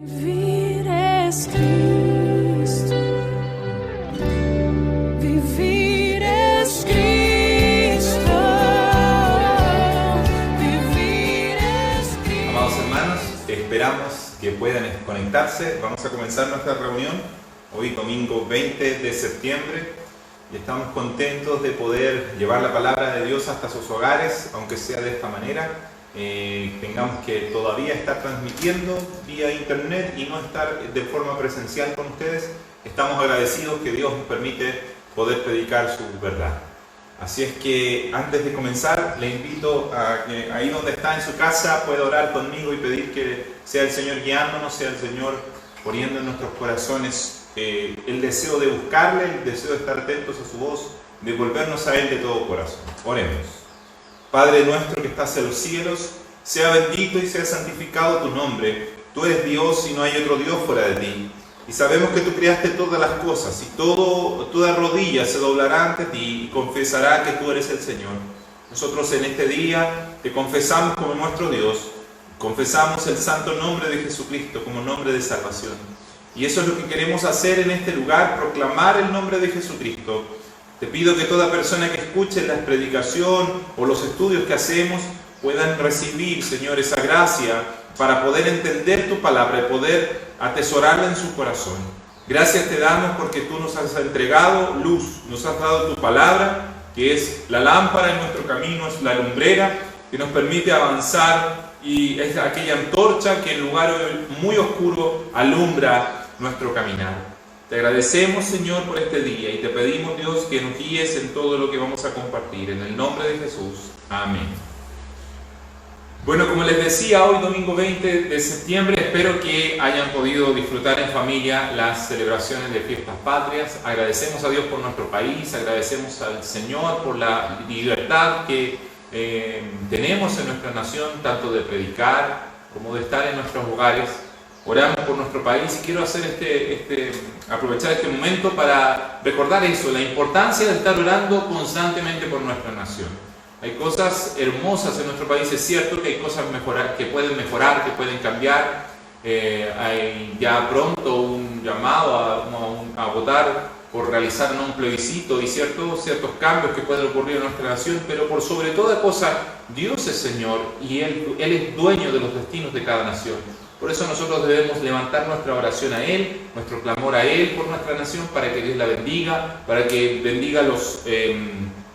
Vivir es Cristo, vivir es Cristo, vivir es Cristo. Amados hermanos, esperamos que puedan conectarse. Vamos a comenzar nuestra reunión hoy domingo 20 de septiembre y estamos contentos de poder llevar la palabra de Dios hasta sus hogares, aunque sea de esta manera. Tengamos que todavía estar transmitiendo vía internet y no estar de forma presencial con ustedes. Estamos agradecidos que Dios nos permite poder predicar su verdad. Así es que antes de comenzar le invito a que ahí donde está en su casa pueda orar conmigo y pedir que sea el Señor guiándonos, sea el Señor poniendo en nuestros corazones el deseo de buscarle, el deseo de estar atentos a su voz, de volvernos a Él de todo corazón. Oremos. Padre nuestro que estás en los cielos, sea bendito y sea santificado tu nombre. Tú eres Dios y no hay otro Dios fuera de ti. Y sabemos que tú creaste todas las cosas y toda rodilla se doblará ante ti y confesará que tú eres el Señor. Nosotros en este día te confesamos como nuestro Dios, confesamos el santo nombre de Jesucristo como nombre de salvación. Y eso es lo que queremos hacer en este lugar, proclamar el nombre de Jesucristo. Te pido que toda persona que escuche la predicación o los estudios que hacemos puedan recibir, Señor, esa gracia para poder entender tu palabra y poder atesorarla en su corazón. Gracias te damos porque tú nos has entregado luz, nos has dado tu palabra, que es la lámpara en nuestro camino, es la lumbrera que nos permite avanzar y es aquella antorcha que en lugar muy oscuro alumbra nuestro caminar. Te agradecemos, Señor, por este día y te pedimos, Dios, que nos guíes en todo lo que vamos a compartir. En el nombre de Jesús. Amén. Bueno, como les decía, hoy domingo 20 de septiembre, espero que hayan podido disfrutar en familia las celebraciones de fiestas patrias. Agradecemos a Dios por nuestro país, agradecemos al Señor por la libertad que tenemos en nuestra nación, tanto de predicar como de estar en nuestros hogares. Oramos por nuestro país y quiero aprovechar este momento para recordar eso, la importancia de estar orando constantemente por nuestra nación. Hay cosas hermosas en nuestro país, es cierto que hay cosas que pueden mejorar, que pueden cambiar. Hay ya pronto un llamado a votar por realizar un plebiscito y ciertos cambios que pueden ocurrir en nuestra nación, pero por sobre toda cosa, Dios es Señor y Él es dueño de los destinos de cada nación. Por eso nosotros debemos levantar nuestra oración a Él, nuestro clamor a Él por nuestra nación, para que Dios la bendiga, para que bendiga a los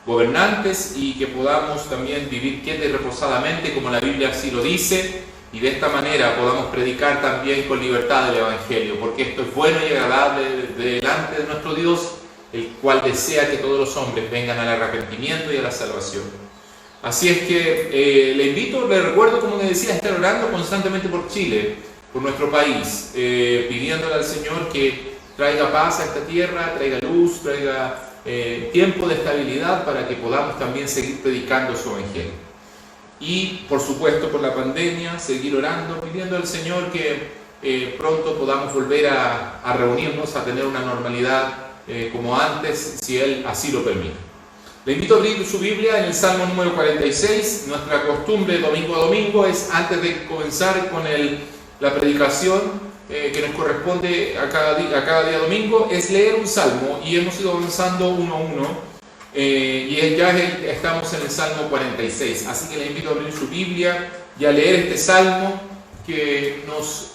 gobernantes y que podamos también vivir quieta y reposadamente, como la Biblia así lo dice, y de esta manera podamos predicar también con libertad el Evangelio, porque esto es bueno y agradable delante de nuestro Dios, el cual desea que todos los hombres vengan al arrepentimiento y a la salvación. Así es que le invito, le recuerdo, como le decía, a estar orando constantemente por Chile, por nuestro país, pidiéndole al Señor que traiga paz a esta tierra, traiga luz, traiga tiempo de estabilidad para que podamos también seguir predicando su Evangelio. Y, por supuesto, por la pandemia, seguir orando, pidiendo al Señor que pronto podamos volver a reunirnos, a tener una normalidad como antes, si Él así lo permite. Le invito a abrir su Biblia en el Salmo número 46. Nuestra costumbre domingo a domingo es, antes de comenzar con la predicación que nos corresponde a cada día domingo, es leer un salmo, y hemos ido avanzando uno a uno, y ya estamos en el Salmo 46. Así que le invito a abrir su Biblia y a leer este salmo que nos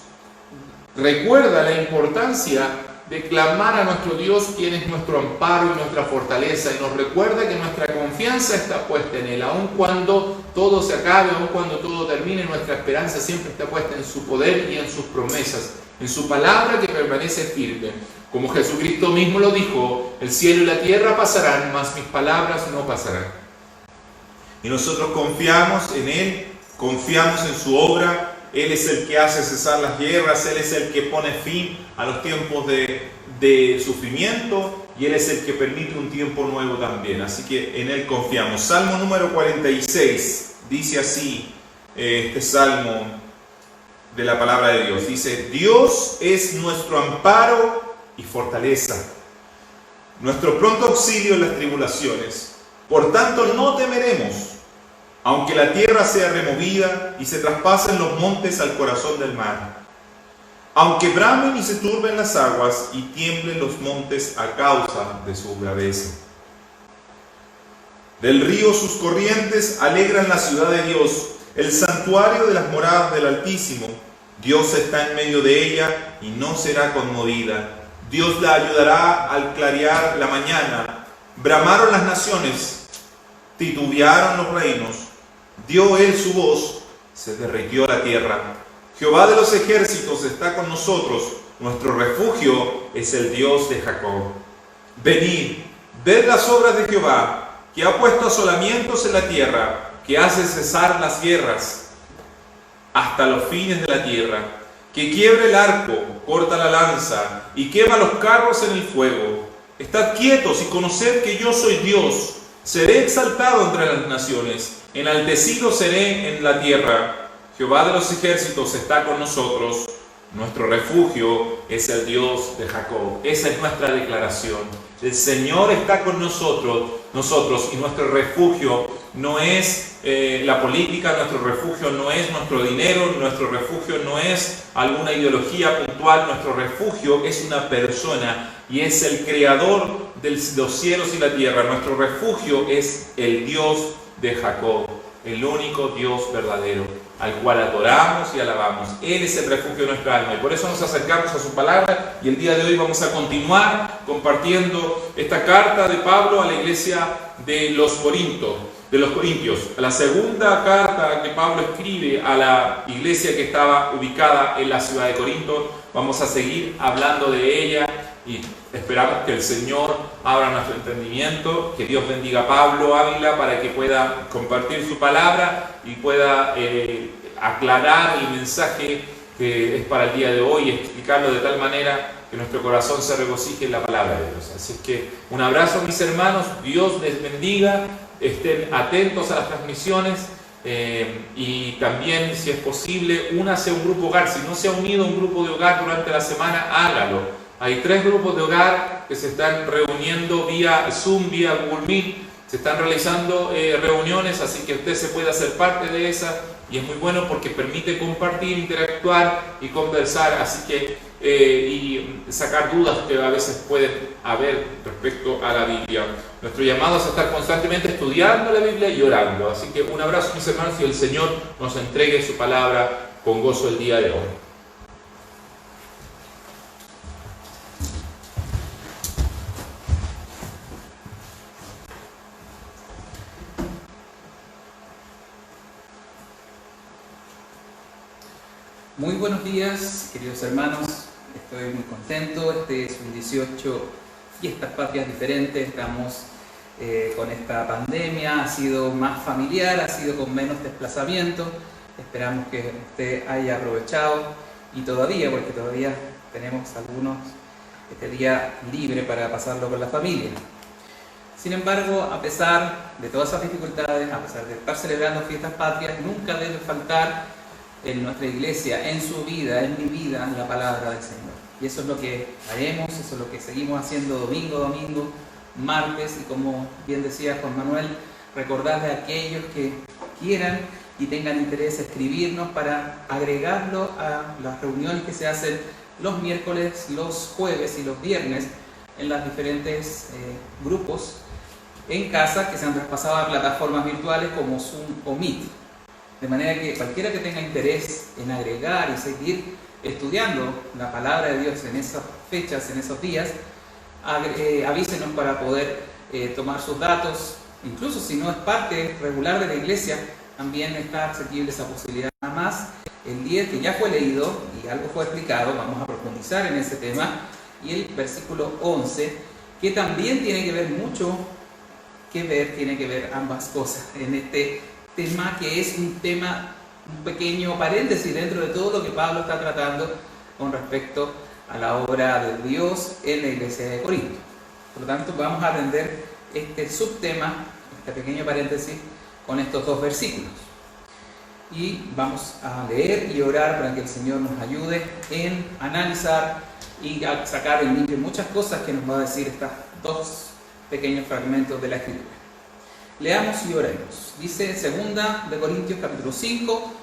recuerda la importancia de clamar a nuestro Dios, quien es nuestro amparo y nuestra fortaleza, y nos recuerda que nuestra confianza está puesta en Él. Aun cuando todo se acabe, aun cuando todo termine, nuestra esperanza siempre está puesta en su poder y en sus promesas, en su palabra que permanece firme. Como Jesucristo mismo lo dijo: el cielo y la tierra pasarán, mas mis palabras no pasarán. Y nosotros confiamos en Él, confiamos en su obra. Él es el que hace cesar las guerras, Él es el que pone fin a los tiempos de sufrimiento, y Él es el que permite un tiempo nuevo también. Así que en Él confiamos. Salmo número 46, dice así este salmo de la palabra de Dios. Dice: Dios es nuestro amparo y fortaleza, nuestro pronto auxilio en las tribulaciones. Por tanto no temeremos, aunque la tierra sea removida y se traspasen los montes al corazón del mar. aunque bramen y se turben las aguas y tiemblen los montes a causa de su braveza. Del río sus corrientes alegran la ciudad de Dios, el santuario de las moradas del Altísimo. Dios está en medio de ella y no será conmovida. Dios la ayudará al clarear la mañana. Bramaron las naciones, titubearon los reinos. Dio él su voz, se derritió la tierra. Jehová de los ejércitos está con nosotros, nuestro refugio es el Dios de Jacob. Venid, ved las obras de Jehová, que ha puesto asolamientos en la tierra, que hace cesar las guerras hasta los fines de la tierra, que quiebra el arco, corta la lanza y quema los carros en el fuego. Estad quietos y conoced que yo soy Dios. Seré exaltado entre las naciones, enaltecido seré en la tierra. Jehová de los ejércitos está con nosotros, nuestro refugio es el Dios de Jacob. Esa es nuestra declaración. El Señor está con nosotros y nuestro refugio no es la política, nuestro refugio no es nuestro dinero, nuestro refugio no es alguna ideología puntual, nuestro refugio es una persona y es el creador de los cielos y la tierra. Nuestro refugio es el Dios de Jacob, el único Dios verdadero, al cual adoramos y alabamos. Él es el refugio de nuestra alma y por eso nos acercamos a su palabra y el día de hoy vamos a continuar compartiendo esta carta de Pablo a la iglesia de los Corintios, la segunda carta que Pablo escribe a la iglesia que estaba ubicada en la ciudad de Corinto. Vamos a seguir hablando de ella y esperamos que el Señor abra nuestro entendimiento, que Dios bendiga a Pablo Ávila para que pueda compartir su palabra y pueda aclarar el mensaje que es para el día de hoy y explicarlo de tal manera que nuestro corazón se regocije en la palabra de Dios. Así que un abrazo, mis hermanos, Dios les bendiga, estén atentos a las transmisiones y también, si es posible, únase a un grupo hogar. Si no se ha unido a un grupo de hogar durante la semana, hágalo. Hay 3 grupos de hogar que se están reuniendo vía Zoom, vía Google Meet, se están realizando reuniones, así que usted se puede hacer parte de esa y es muy bueno porque permite compartir, interactuar y conversar, así que y sacar dudas que a veces pueden haber respecto a la Biblia. Nuestro llamado es a estar constantemente estudiando la Biblia y orando, así que un abrazo, mis hermanos, y el Señor nos entregue su palabra con gozo el día de hoy. Muy buenos días, queridos hermanos. Estoy muy contento. Este es un 18 fiestas patrias diferentes. Estamos con esta pandemia. Ha sido más familiar, ha sido con menos desplazamiento. Esperamos que usted haya aprovechado y todavía, porque todavía tenemos algunos este día libre para pasarlo con la familia. Sin embargo, a pesar de todas esas dificultades, a pesar de estar celebrando fiestas patrias, nunca debe faltar en nuestra iglesia, en su vida, en mi vida, la palabra del Señor. Y eso es lo que haremos, eso es lo que seguimos haciendo domingo a domingo, martes, y como bien decía Juan Manuel, recordarle a aquellos que quieran y tengan interés escribirnos para agregarlo a las reuniones que se hacen los miércoles, los jueves y los viernes en los diferentes grupos en casa que se han traspasado a plataformas virtuales como Zoom o Meet. De manera que cualquiera que tenga interés en agregar y seguir estudiando la palabra de Dios en esas fechas, en esos días, avísenos para poder tomar sus datos. Incluso si no es parte regular de la iglesia, también está accesible esa posibilidad. Nada más, el 10 que ya fue leído y algo fue explicado, vamos a profundizar en ese tema, y el versículo 11, que también tiene que ver mucho, tiene que ver ambas cosas en este tema, que es un pequeño paréntesis dentro de todo lo que Pablo está tratando con respecto a la obra de Dios en la iglesia de Corinto. Por lo tanto, vamos a aprender este subtema, este pequeño paréntesis, con estos 2 versículos. Y vamos a leer y orar para que el Señor nos ayude en analizar y a sacar en limpio muchas cosas que nos va a decir estos 2 pequeños fragmentos de la Escritura. Leamos y oremos. Dice 2 de Corintios capítulo 5,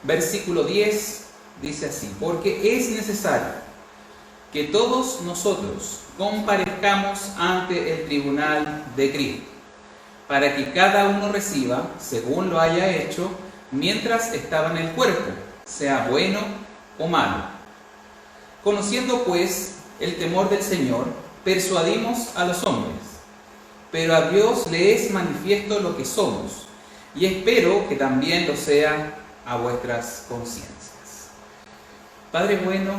versículo 10, dice así: porque es necesario que todos nosotros comparezcamos ante el tribunal de Cristo, para que cada uno reciba según lo haya hecho mientras estaba en el cuerpo, sea bueno o malo. Conociendo pues el temor del Señor, persuadimos a los hombres, pero a Dios le es manifiesto lo que somos, y espero que también lo sea a vuestras conciencias. Padre bueno,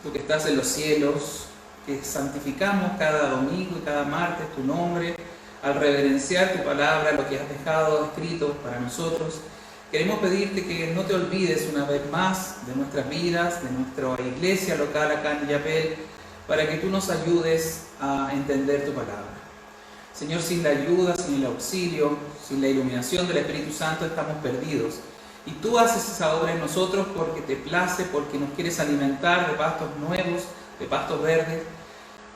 tú que estás en los cielos, que santificamos cada domingo y cada martes tu nombre, al reverenciar tu palabra, lo que has dejado escrito para nosotros, queremos pedirte que no te olvides una vez más de nuestras vidas, de nuestra iglesia local acá en Illapel, para que tú nos ayudes a entender tu palabra. Señor, sin la ayuda, sin el auxilio, sin la iluminación del Espíritu Santo estamos perdidos. Y tú haces esa obra en nosotros porque te place, porque nos quieres alimentar de pastos nuevos, de pastos verdes.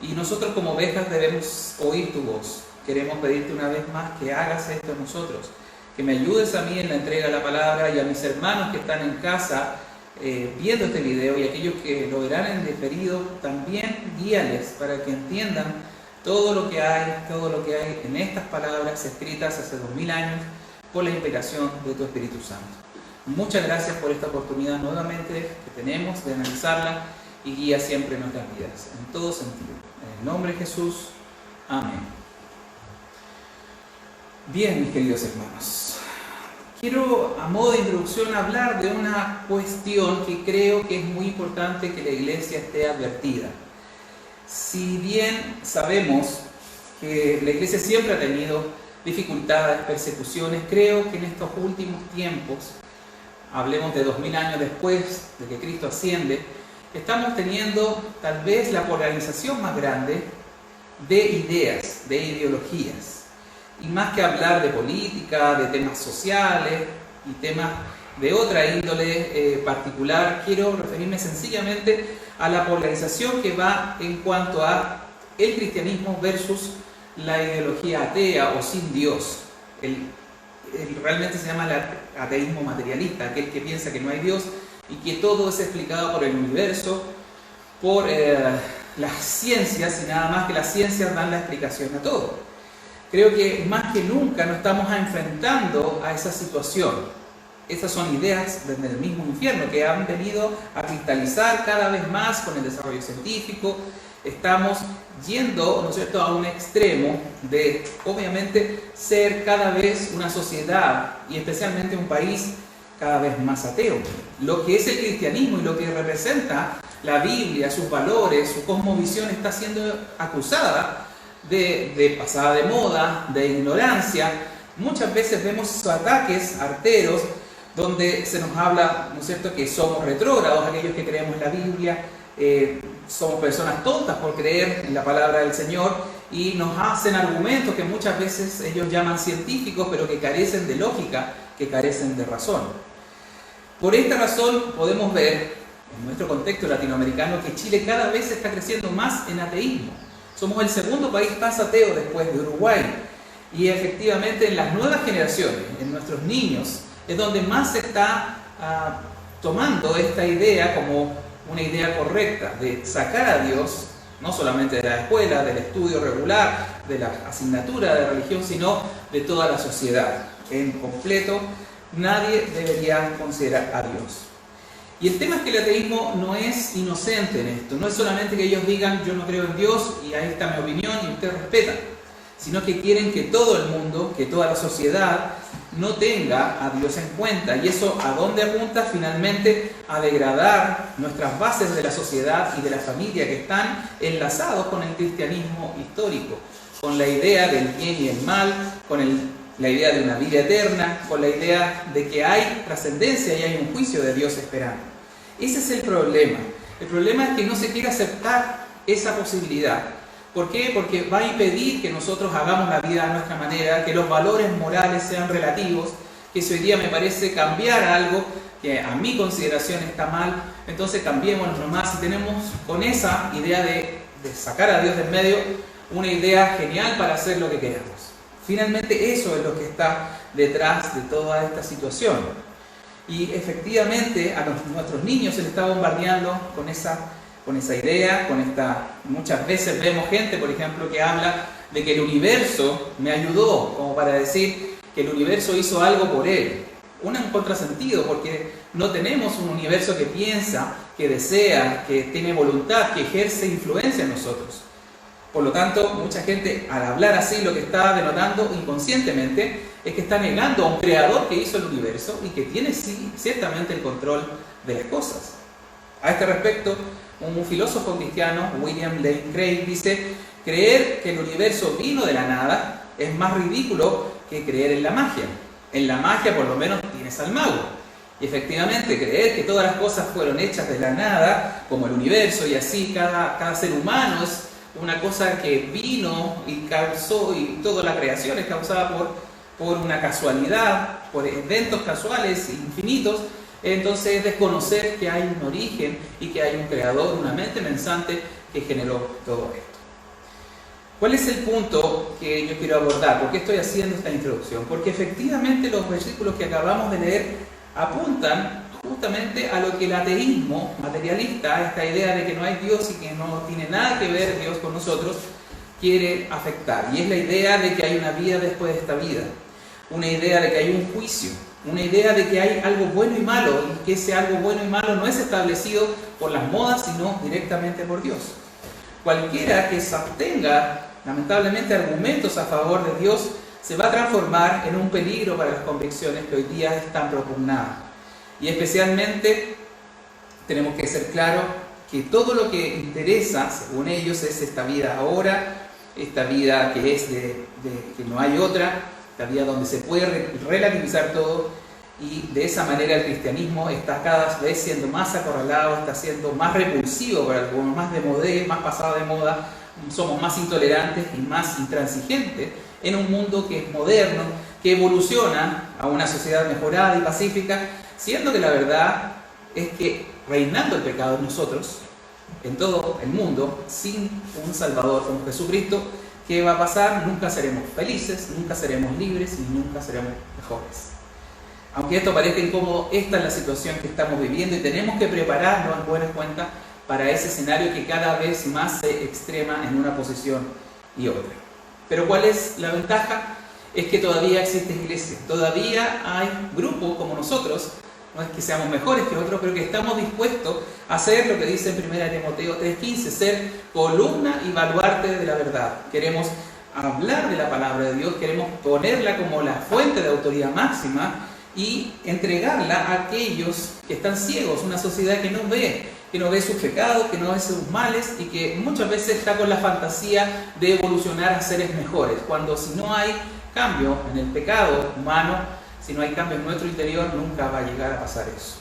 Y nosotros como ovejas debemos oír tu voz. Queremos pedirte una vez más que hagas esto en nosotros, que me ayudes a mí en la entrega de la palabra y a mis hermanos que están en casa viendo este video y aquellos que lo verán en diferido, también guíales para que entiendan todo lo que hay en estas palabras escritas hace 2000 años por la inspiración de tu Espíritu Santo. Muchas gracias por esta oportunidad nuevamente que tenemos de analizarla y guía siempre nuestras vidas, en todo sentido. En el nombre de Jesús, amén. Bien, mis queridos hermanos, quiero a modo de introducción hablar de una cuestión que creo que es muy importante que la iglesia esté advertida. Si bien sabemos que la iglesia siempre ha tenido dificultades, persecuciones, creo que en estos últimos tiempos, hablemos de 2000 años después de que Cristo asciende, estamos teniendo tal vez la polarización más grande de ideas, de ideologías. Y más que hablar de política, de temas sociales y temas de otra índole particular, quiero referirme sencillamente a la polarización que va en cuanto a el cristianismo versus la ideología atea o sin Dios. Realmente se llama el ateísmo materialista, aquel que piensa que no hay Dios y que todo es explicado por el universo, por las ciencias, y nada más que las ciencias dan la explicación a todo. Creo que más que nunca nos estamos enfrentando a esa situación. Esas son ideas desde el mismo infierno que han venido a cristalizar cada vez más con el desarrollo científico. Estamos yendo, ¿no es cierto?, a un extremo de, obviamente, ser cada vez una sociedad y especialmente un país cada vez más ateo. Lo que es el cristianismo y lo que representa la Biblia, sus valores, su cosmovisión está siendo acusada de pasada de moda, de ignorancia. Muchas veces vemos esos ataques arteros donde se nos habla, ¿no es cierto?, que somos retrógrados, aquellos que creemos en la Biblia, somos personas tontas por creer en la palabra del Señor, y nos hacen argumentos que muchas veces ellos llaman científicos, pero que carecen de lógica, que carecen de razón. Por esta razón podemos ver, en nuestro contexto latinoamericano, que Chile cada vez está creciendo más en ateísmo. Somos el segundo país más ateo después de Uruguay. Y efectivamente en las nuevas generaciones, en nuestros niños, es donde más se está tomando esta idea como una idea correcta de sacar a Dios, no solamente de la escuela, del estudio regular, de la asignatura de religión, sino de toda la sociedad. En completo, nadie debería considerar a Dios. Y el tema es que el ateísmo no es inocente en esto, no es solamente que ellos digan yo no creo en Dios y ahí está mi opinión y usted respeta, sino que quieren que todo el mundo, que toda la sociedad no tenga a Dios en cuenta. ¿Y eso a dónde apunta? Finalmente a degradar nuestras bases de la sociedad y de la familia que están enlazados con el cristianismo histórico, con la idea del bien y el mal, con la idea de una vida eterna, con la idea de que hay trascendencia y hay un juicio de Dios esperando. Ese es el problema. El problema es que no se quiere aceptar esa posibilidad. ¿Por qué? Porque va a impedir que nosotros hagamos la vida a nuestra manera, que los valores morales sean relativos, que si hoy día me parece cambiar algo que a mi consideración está mal, entonces cambiémonos nomás. Si tenemos con esa idea de sacar a Dios del medio, una idea genial para hacer lo que queramos. Finalmente eso es lo que está detrás de toda esta situación. Y efectivamente a nuestros niños se les está bombardeando con esa idea, muchas veces vemos gente, por ejemplo, que habla de que el universo me ayudó, como para decir que el universo hizo algo por él. Un contrasentido, porque no tenemos un universo que piensa, que desea, que tiene voluntad, que ejerce influencia en nosotros. Por lo tanto, mucha gente al hablar así lo que está denotando inconscientemente es que está negando a un creador que hizo el universo y que tiene sí, ciertamente el control de las cosas. A este respecto, un filósofo cristiano, William Lane Craig, dice: creer que el universo vino de la nada es más ridículo que creer en la magia. En la magia por lo menos tienes al mago. Y efectivamente, creer que todas las cosas fueron hechas de la nada, como el universo, y así cada ser humano es una cosa que vino y causó, y toda la creación es causada por una casualidad, por eventos casuales infinitos, entonces es desconocer que hay un origen y que hay un creador, una mente pensante que generó todo esto. ¿Cuál es el punto que yo quiero abordar? ¿Por qué estoy haciendo esta introducción? Porque efectivamente los versículos que acabamos de leer apuntan justamente a lo que el ateísmo materialista, esta idea de que no hay Dios y que no tiene nada que ver Dios con nosotros, quiere afectar. Y es la idea de que hay una vida después de esta vida, una idea de que hay un juicio, una idea de que hay algo bueno y malo, y que ese algo bueno y malo no es establecido por las modas, sino directamente por Dios. Cualquiera que sostenga, lamentablemente, argumentos a favor de Dios, se va a transformar en un peligro para las convicciones que hoy día están propugnadas. Y especialmente tenemos que ser claros que todo lo que interesa, según ellos, es esta vida ahora, esta vida que es que no hay otra, esta vida donde se puede relativizar todo, y de esa manera el cristianismo está cada vez siendo más acorralado, está siendo más repulsivo para algunos, más de modé, más pasado de moda, somos más intolerantes y más intransigentes en un mundo que es moderno, que evoluciona a una sociedad mejorada y pacífica, siendo que la verdad es que reinando el pecado en nosotros, en todo el mundo, sin un Salvador como Jesucristo, ¿qué va a pasar? Nunca seremos felices, nunca seremos libres y nunca seremos mejores. Aunque esto parezca incómodo, esta es la situación que estamos viviendo y tenemos que prepararnos en buena cuenta para ese escenario que cada vez más se extrema en una posición y otra. Pero ¿cuál es la ventaja? Es que todavía existe iglesia, todavía hay grupos como nosotros, no es que seamos mejores que otros, pero que estamos dispuestos a hacer lo que dice en 1 Timoteo 3:15, ser columna y baluarte de la verdad. Queremos hablar de la palabra de Dios, queremos ponerla como la fuente de autoridad máxima y entregarla a aquellos que están ciegos, una sociedad que no ve sus pecados, que no ve sus males y que muchas veces está con la fantasía de evolucionar a seres mejores, cuando si no hay cambio en el pecado humano, si no hay cambio en nuestro interior, nunca va a llegar a pasar eso.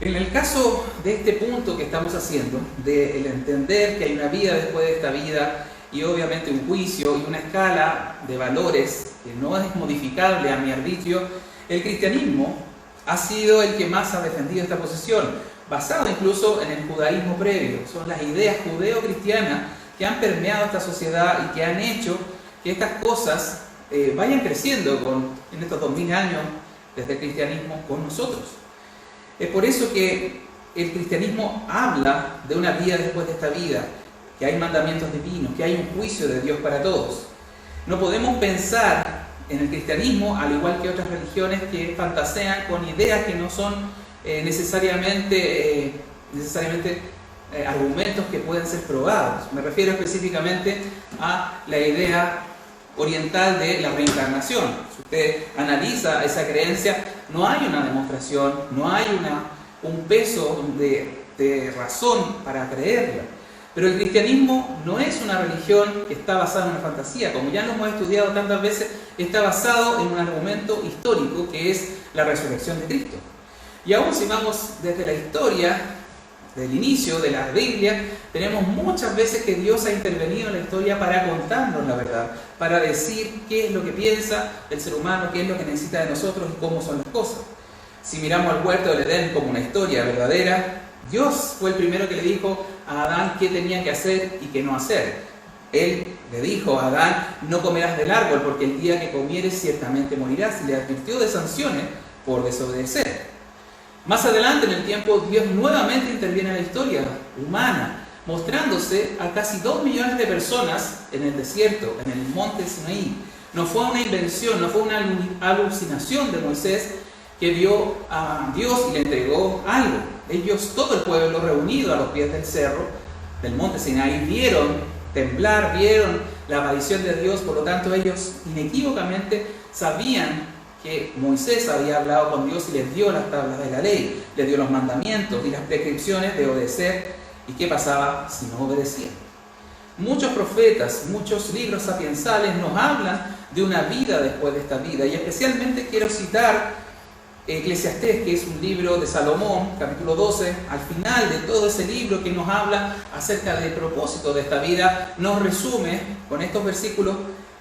En el caso de este punto que estamos haciendo, de el entender que hay una vida después de esta vida y obviamente un juicio y una escala de valores que no es modificable a mi arbitrio, el cristianismo ha sido el que más ha defendido esta posición, basado incluso en el judaísmo previo. Son las ideas judeo-cristianas que han permeado esta sociedad y que han hecho que estas cosas vayan creciendo en estos 2000 años desde el cristianismo con nosotros. Es por eso que el cristianismo habla de una vida después de esta vida, que hay mandamientos divinos, que hay un juicio de Dios para todos. No podemos pensar en el cristianismo, al igual que otras religiones, que fantasean con ideas que no son necesariamente argumentos que pueden ser probados. Me refiero específicamente a la idea oriental de la reencarnación. Si usted analiza esa creencia, no hay una demostración, no hay un peso de razón para creerla. Pero el cristianismo no es una religión que está basada en una fantasía, como ya lo hemos estudiado tantas veces, está basado en un argumento histórico que es la resurrección de Cristo. Y aún si vamos desde la historia, del inicio de la Biblia, tenemos muchas veces que Dios ha intervenido en la historia para contarnos la verdad, para decir qué es lo que piensa el ser humano, qué es lo que necesita de nosotros y cómo son las cosas. Si miramos al huerto del Edén como una historia verdadera, Dios fue el primero que le dijo a Adán qué tenía que hacer y qué no hacer. Él le dijo a Adán, no comerás del árbol porque el día que comieres ciertamente morirás. Y le advirtió de sanciones por desobedecer. Más adelante en el tiempo, Dios nuevamente interviene en la historia humana, mostrándose a casi 2 millones de personas en el desierto, en el monte Sinaí. No fue una invención, no fue una alucinación de Moisés que vio a Dios y le entregó algo. Ellos, todo el pueblo reunido a los pies del cerro, del monte Sinaí, vieron temblar, vieron la aparición de Dios. Por lo tanto, ellos inequívocamente sabían que Moisés había hablado con Dios y les dio las tablas de la ley, les dio los mandamientos y las prescripciones de obedecer. ¿Y qué pasaba si no obedecían? Muchos profetas, muchos libros sapiensales nos hablan de una vida después de esta vida, y especialmente quiero citar Eclesiastés, que es un libro de Salomón, capítulo 12. Al final de todo ese libro, que nos habla acerca del propósito de esta vida, nos resume con estos versículos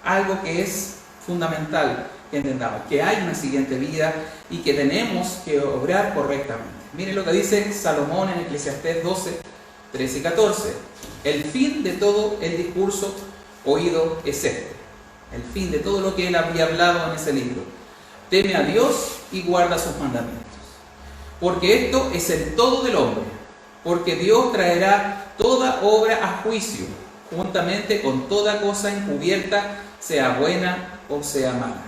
algo que es fundamental que entendamos: que hay una siguiente vida y que tenemos que obrar correctamente. Miren lo que dice Salomón en Eclesiastés 12, 13 y 14. El fin de todo el discurso oído es este. El fin de todo lo que él había hablado en ese libro: teme a Dios y guarda sus mandamientos, porque esto es el todo del hombre, porque Dios traerá toda obra a juicio, juntamente con toda cosa encubierta, sea buena o sea mala.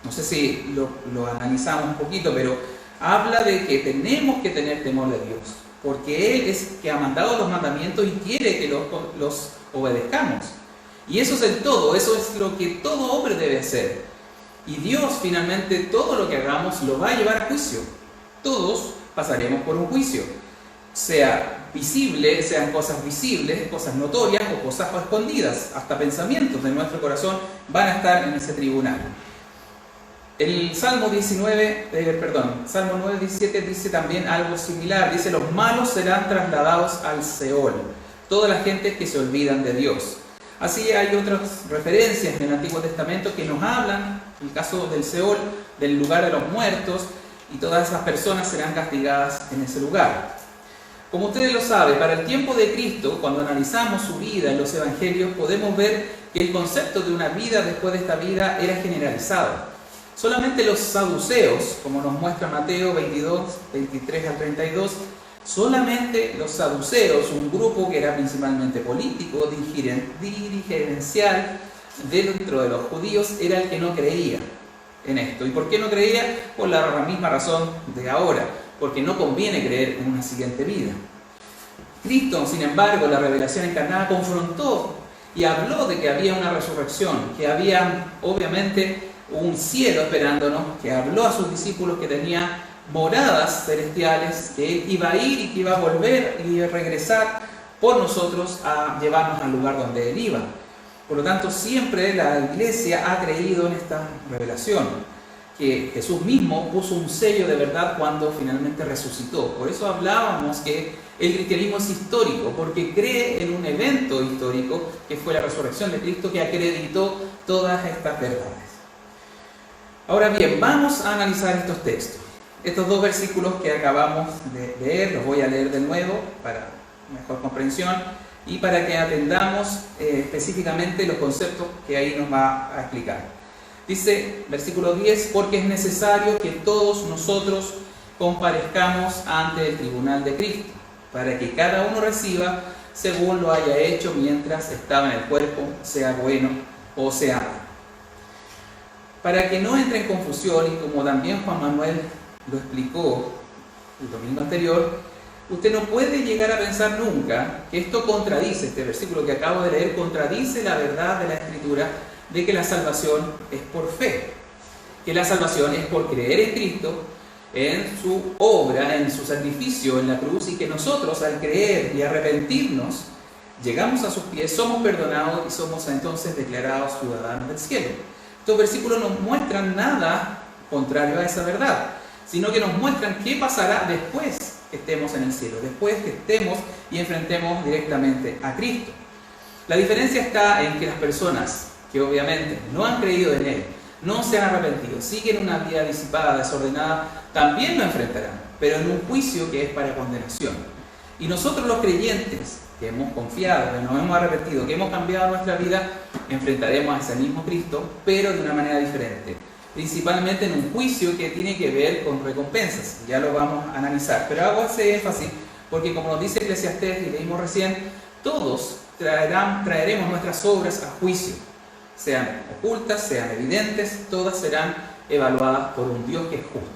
No sé si lo analizamos un poquito, pero habla de que tenemos que tener temor de Dios, porque Él es que ha mandado los mandamientos y quiere que los obedezcamos. Y eso es el todo, eso es lo que todo hombre debe hacer. Y Dios finalmente todo lo que hagamos lo va a llevar a juicio. Todos pasaremos por un juicio, sea visible, sean cosas visibles, cosas notorias o cosas escondidas. Hasta pensamientos de nuestro corazón van a estar en ese tribunal. El Salmo 9:17 dice también algo similar. Dice: los malos serán trasladados al Seol, todas las gentes que se olvidan de Dios. Así hay otras referencias en el Antiguo Testamento que nos hablan, en el caso del Seol, del lugar de los muertos, y todas esas personas serán castigadas en ese lugar. Como ustedes lo saben, para el tiempo de Cristo, cuando analizamos su vida en los Evangelios, podemos ver que el concepto de una vida después de esta vida era generalizado. Solamente los saduceos, como nos muestra Mateo 22, 23 al 32, solamente los saduceos, un grupo que era principalmente político, dirigencial dentro de los judíos, era el que no creía en esto. ¿Y por qué no creía? Por la misma razón de ahora, porque no conviene creer en una siguiente vida. Cristo, sin embargo, la revelación encarnada confrontó y habló de que había una resurrección, que había obviamente un cielo esperándonos, que habló a sus discípulos que tenía moradas celestiales, que Él iba a ir y que iba a volver y regresar por nosotros a llevarnos al lugar donde Él iba. Por lo tanto, siempre la Iglesia ha creído en esta revelación, que Jesús mismo puso un sello de verdad cuando finalmente resucitó. Por eso hablábamos que el cristianismo es histórico, porque cree en un evento histórico que fue la resurrección de Cristo, que acreditó todas estas verdades. Ahora bien, vamos a analizar estos textos. Estos dos versículos que acabamos de leer, los voy a leer de nuevo para mejor comprensión y para que atendamos específicamente los conceptos que ahí nos va a explicar. Dice, versículo 10, porque es necesario que todos nosotros comparezcamos ante el tribunal de Cristo, para que cada uno reciba según lo haya hecho mientras estaba en el cuerpo, sea bueno o sea malo. Para que no entre en confusión, y como también Juan Manuel lo explicó el domingo anterior, usted no puede llegar a pensar nunca que esto contradice, este versículo que acabo de leer, contradice la verdad de la Escritura de que la salvación es por fe, que la salvación es por creer en Cristo, en su obra, en su sacrificio en la cruz, y que nosotros al creer y arrepentirnos, llegamos a sus pies, somos perdonados y somos entonces declarados ciudadanos del cielo. Estos versículos no muestran nada contrario a esa verdad, sino que nos muestran qué pasará después que estemos en el cielo, después que estemos y enfrentemos directamente a Cristo. La diferencia está en que las personas que obviamente no han creído en Él, no se han arrepentido, siguen una vida disipada, desordenada, también lo enfrentarán, pero en un juicio que es para condenación. Y nosotros los creyentes que hemos confiado, que nos hemos arrepentido, que hemos cambiado nuestra vida, enfrentaremos a ese mismo Cristo, pero de una manera diferente. principalmente en un juicio que tiene que ver con recompensas. Ya lo vamos a analizar, pero hago ese énfasis porque, como nos dice Eclesiastés y leímos recién, todos traeremos nuestras obras a juicio, sean ocultas, sean evidentes, todas serán evaluadas por un Dios que es justo.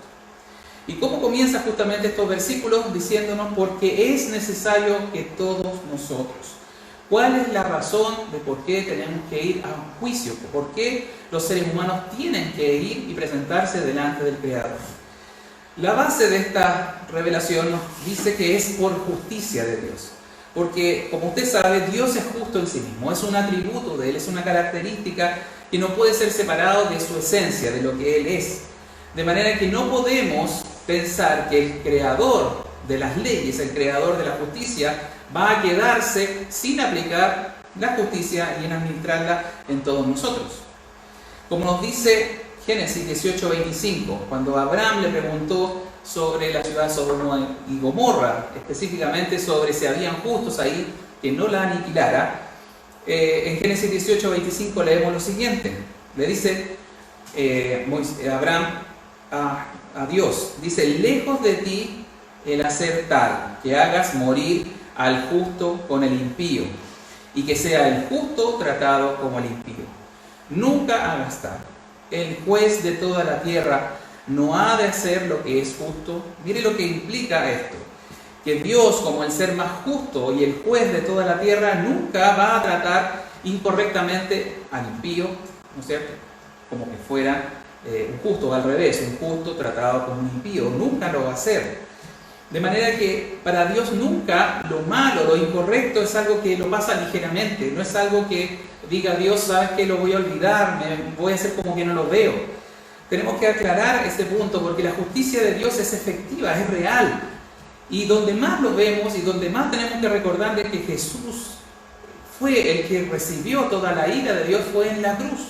¿Y cómo comienza justamente estos versículos? Diciéndonos porque es necesario que todos nosotros. ¿Cuál es la razón de por qué tenemos que ir a un juicio? ¿Por qué los seres humanos tienen que ir y presentarse delante del Creador? La base de esta revelación nos dice que es por justicia de Dios. Porque, como usted sabe, Dios es justo en sí mismo. Es un atributo de Él, es una característica que no puede ser separado de su esencia, de lo que Él es. De manera que no podemos pensar que el creador de las leyes, el creador de la justicia, va a quedarse sin aplicar la justicia y en administrarla en todos nosotros. Como nos dice Génesis 18:25, cuando Abraham le preguntó sobre la ciudad de Sodoma y Gomorra, específicamente sobre si habían justos ahí que no la aniquilara, en Génesis 18:25 leemos lo siguiente. Le dice Abraham a Dios, dice: lejos de ti el hacer tal, que hagas morir al justo con el impío, y que sea el justo tratado como el impío. Nunca hagas tal. El juez de toda la tierra no ha de hacer lo que es justo. Mire lo que implica esto, que Dios, como el ser más justo y el juez de toda la tierra, nunca va a tratar incorrectamente al impío, ¿no es cierto?, como que fuera un justo, o al revés, un justo tratado como un impío. Nunca lo va a hacer. De manera que para Dios nunca lo malo, lo incorrecto es algo que lo pasa ligeramente. No es algo que diga Dios, ¿sabes qué? Lo voy a olvidar, me voy a hacer como que no lo veo. Tenemos que aclarar este punto porque la justicia de Dios es efectiva, es real. Y donde más lo vemos y donde más tenemos que recordar de que Jesús fue el que recibió toda la ira de Dios fue en la cruz.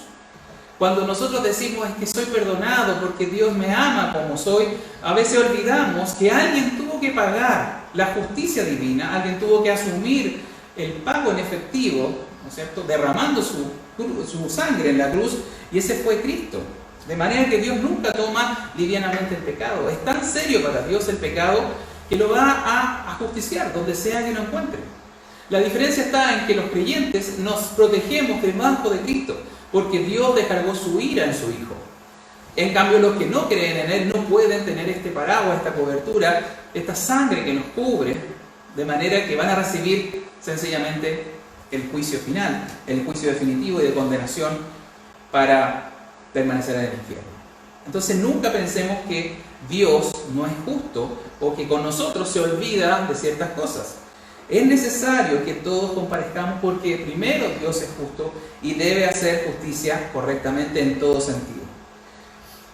Cuando nosotros decimos es que soy perdonado porque Dios me ama como soy, a veces olvidamos que alguien tuvo que pagar la justicia divina, alguien tuvo que asumir el pago en efectivo, ¿no es cierto?, derramando su sangre en la cruz, y ese fue Cristo. De manera que Dios nunca toma livianamente el pecado. Es tan serio para Dios el pecado que lo va a justiciar donde sea que lo encuentre. La diferencia está en que los creyentes nos protegemos debajo de Cristo, porque Dios descargó su ira en su Hijo. En cambio, los que no creen en Él no pueden tener este paraguas, esta cobertura, esta sangre que nos cubre, de manera que van a recibir sencillamente el juicio final, el juicio definitivo y de condenación para permanecer en el infierno. Entonces nunca pensemos que Dios no es justo o que con nosotros se olvida de ciertas cosas. Es necesario que todos comparezcamos porque primero Dios es justo y debe hacer justicia correctamente en todo sentido.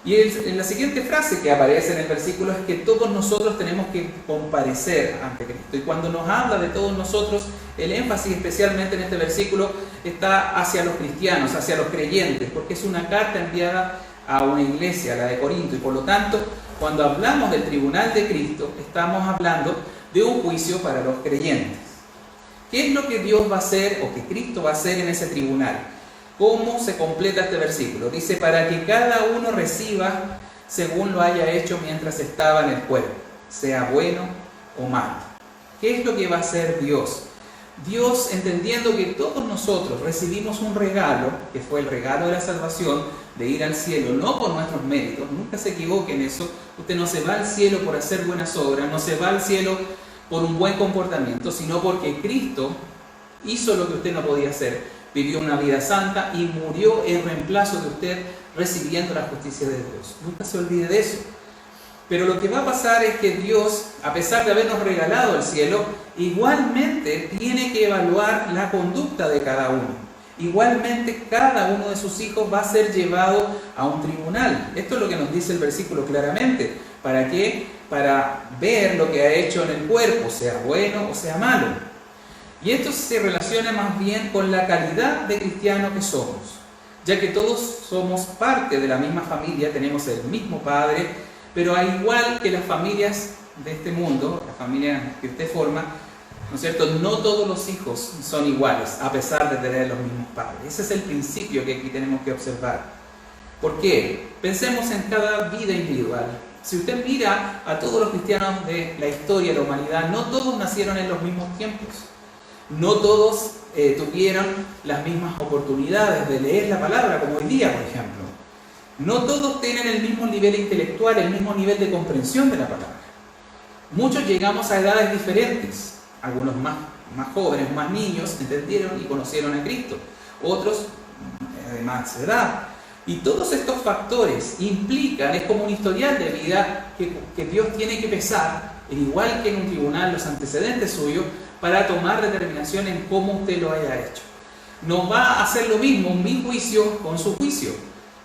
Y en la siguiente frase que aparece en el versículo es que todos nosotros tenemos que comparecer ante Cristo. Y cuando nos habla de todos nosotros, el énfasis especialmente en este versículo está hacia los cristianos, hacia los creyentes, porque es una carta enviada a una iglesia, la de Corinto, y por lo tanto, cuando hablamos del tribunal de Cristo, estamos hablando de un juicio para los creyentes. ¿Qué es lo que Dios va a hacer o que Cristo va a hacer en ese tribunal? ¿Cómo se completa este versículo? Dice, para que cada uno reciba según lo haya hecho mientras estaba en el cuerpo, sea bueno o malo. ¿Qué es lo que va a hacer Dios? Dios, entendiendo que todos nosotros recibimos un regalo, que fue el regalo de la salvación, de ir al cielo, no por nuestros méritos, nunca se equivoque en eso. Usted no se va al cielo por hacer buenas obras, no se va al cielo por un buen comportamiento, sino porque Cristo hizo lo que usted no podía hacer. Vivió una vida santa y murió en reemplazo de usted, recibiendo la justicia de Dios. Nunca se olvide de eso. Pero lo que va a pasar es que Dios, a pesar de habernos regalado el cielo, igualmente tiene que evaluar la conducta de cada uno. Igualmente cada uno de sus hijos va a ser llevado a un tribunal. Esto es lo que nos dice el versículo claramente. ¿Para qué? Para ver lo que ha hecho en el cuerpo, sea bueno o sea malo. Y esto se relaciona más bien con la calidad de cristiano que somos, ya que todos somos parte de la misma familia, tenemos el mismo padre, pero al igual que las familias de este mundo, la familia que usted forma, ¿no es cierto?, no todos los hijos son iguales, a pesar de tener los mismos padres. Ese es el principio que aquí tenemos que observar. ¿Por qué? Pensemos en cada vida individual. Si usted mira a todos los cristianos de la historia de la humanidad, no todos nacieron en los mismos tiempos. No todos tuvieron las mismas oportunidades de leer la palabra, como hoy día, por ejemplo. No todos tienen el mismo nivel intelectual, el mismo nivel de comprensión de la palabra. Muchos llegamos a edades diferentes. Algunos más jóvenes, más niños, entendieron y conocieron a Cristo. Otros de más edad. Y todos estos factores implican, es como un historial de vida que Dios tiene que pesar, igual que en un tribunal, los antecedentes suyos, para tomar determinación en cómo usted lo haya hecho. No va a hacer lo mismo mi juicio con su juicio.